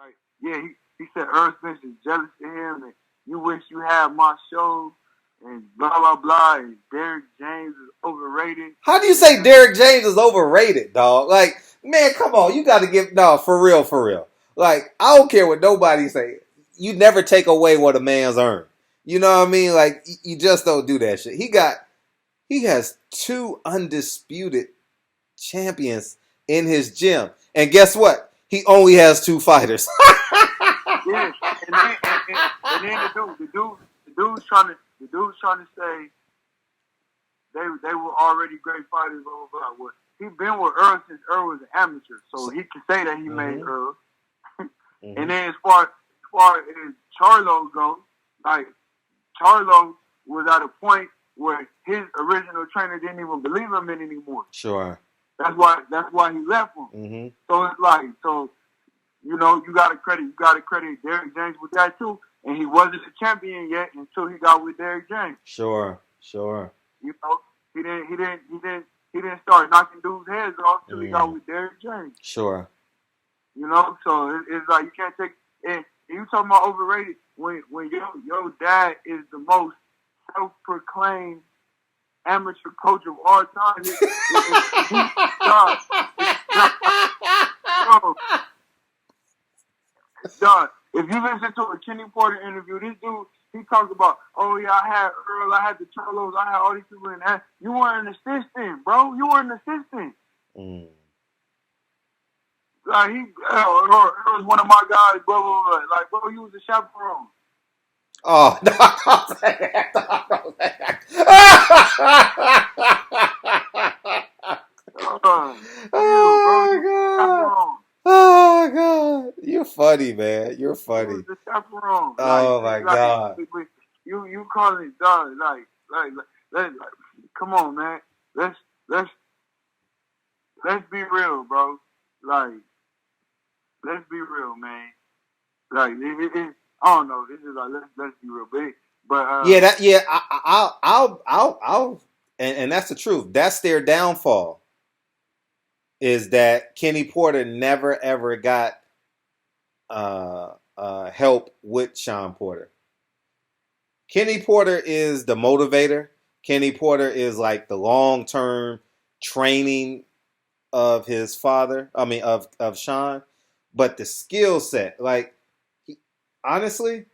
Like, yeah, he said Earl Spence is jealous of him, and you wish you had my show, and blah blah blah. And Derek James is overrated. How do you say Derek James is overrated, dog? Like, man, come on, you got to give for real, for real. Like, I don't care what nobody say. You never take away what a man's earned. You know what I mean? Like, you just don't do that shit. He has 2 undisputed champions in his gym, and guess what? He only has 2 fighters. Yeah, and then the dude's trying to say they were already great fighters. Blah blah blah. Well, he been with Earl since Earl was an amateur, so he can say that he made Earl. And then as far as Charlo goes, like Charlo was at a point where his original trainer didn't even believe him in anymore. Sure. That's why he left him. Mm-hmm. So it's like, you know, you gotta credit Derek James with that too. And he wasn't a champion yet until he got with Derek James. Sure. You know, he didn't start knocking dudes' heads off until he got with Derek James. Sure. You know, so it's like you can't take. And you talking about overrated when your dad is the most self-proclaimed amateur coach of all time. Dog, if you listen to a Kenny Porter interview, this dude, he talks about, oh yeah, I had Earl, I had the Charlos, I had all these people in that. You were an assistant, bro. You were an assistant. Like Earl was one of my guys, bro. Like, bro, you was a chaperone. Oh, no, don't say that. Don't say that. Oh, God. You're funny, man. You're funny. You was a chaperone. Oh, my God. You call it, dog, like, come on, man. Let's be real, bro. Like, let's be real, man. Like, I don't know. This is like, let's be real, but I'll and that's the truth. That's their downfall. Is that Kenny Porter never ever got help with Shawn Porter. Kenny Porter is the motivator. Kenny Porter is like the long-term training of his father. I mean, of Shawn. But the skill set, like, honestly,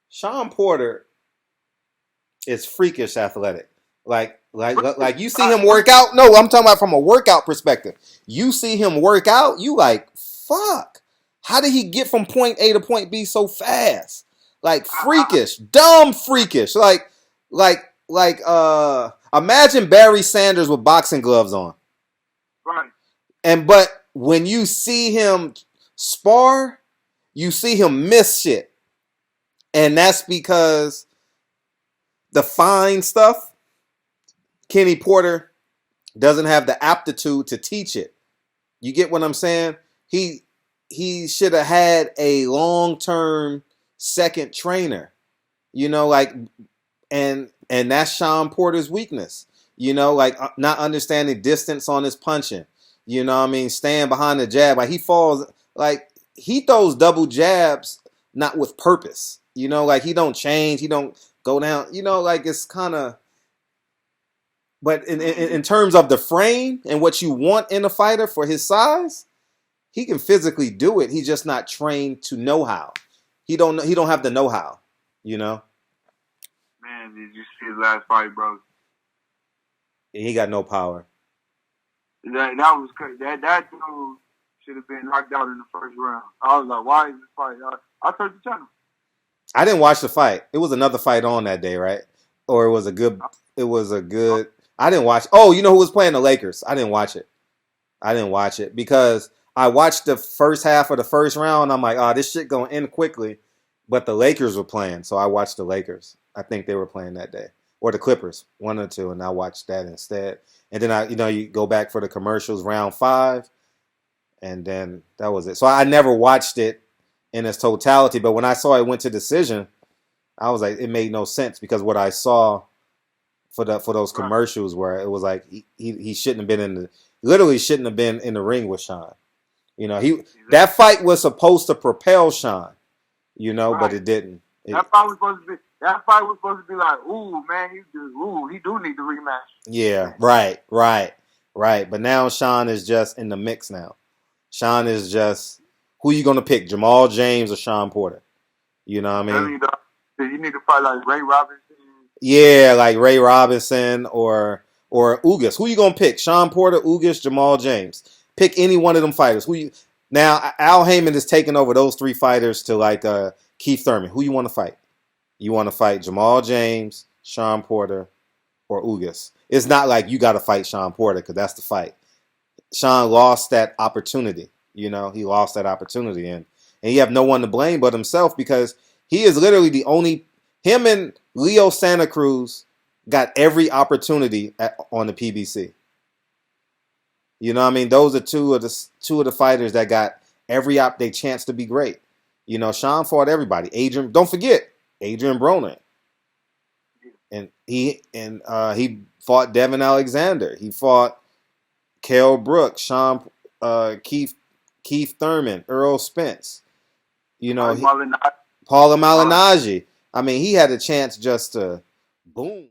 Shawn Porter is freakish athletic. Like you see him work out. No, I'm talking about from a workout perspective. You see him work out, you like, fuck. How did he get from point A to point B so fast? Like, freakish, dumb freakish. Like, imagine Barry Sanders with boxing gloves on. Right. But when you see him spar, you see him miss shit. And that's because the fine stuff, Kenny Porter doesn't have the aptitude to teach it. You get what I'm saying? He should have had a long-term second trainer. You know, like, and that's Shawn Porter's weakness. You know, like, not understanding distance on his punching. You know what I mean? Staying behind the jab. Like, he falls, like, he throws double jabs not with purpose. You know, like, he don't change. He don't go down. You know, like, it's kind of... But in terms of the frame and what you want in a fighter for his size, he can physically do it. He's just not trained to know how. He don't have the know-how, you know? Man, did you see his last fight, bro? He got no power. That was crazy. That dude should have been knocked out in the first round. I was like, why is this fight? I turned the channel. I didn't watch the fight. It was another fight on that day, right? Or it was a good... I didn't watch... Oh, you know who was playing the Lakers? I didn't watch it because I watched the first half of the first round. I'm like, oh, this shit gonna end quickly. But the Lakers were playing, so I watched the Lakers. I think they were playing that day. Or the Clippers, one or two, and I watched that instead. And then you go back for the commercials, round 5, and then that was it. So I never watched it in its totality, but when I saw it went to decision, I was like, it made no sense because what I saw for those commercials where it was like he shouldn't have been literally shouldn't have been in the ring with Shawn. You know, that fight was supposed to propel Shawn, you know, Right. but it didn't. That fight was supposed to be like, ooh, man, he do need the rematch. Yeah, right. But now Shawn is just in the mix now. Shawn is just, who you gonna pick, Jamal James or Shawn Porter? You know what I mean? You need to fight like Ray Robinson. Yeah, like Ray Robinson or Ugas. Who you gonna pick? Shawn Porter, Ugas, Jamal James. Pick any one of them fighters. Now Al Heyman is taking over those three fighters to like Keith Thurman. Who you want to fight? You want to fight Jamal James, Shawn Porter, or Ugas? It's not like you got to fight Shawn Porter because that's the fight. Shawn lost that opportunity. You know, he lost that opportunity, and you have no one to blame but himself because he is literally the only. Him and Leo Santa Cruz got every opportunity on the PBC. You know what I mean? Those are two of the fighters that got every they chance to be great. You know, Shawn fought everybody. Don't forget Adrian Broner. And he fought Devin Alexander. He fought Kell Brooks, Keith Thurman, Earl Spence. You know, Paula Malignaggi. I mean, he had a chance just to boom.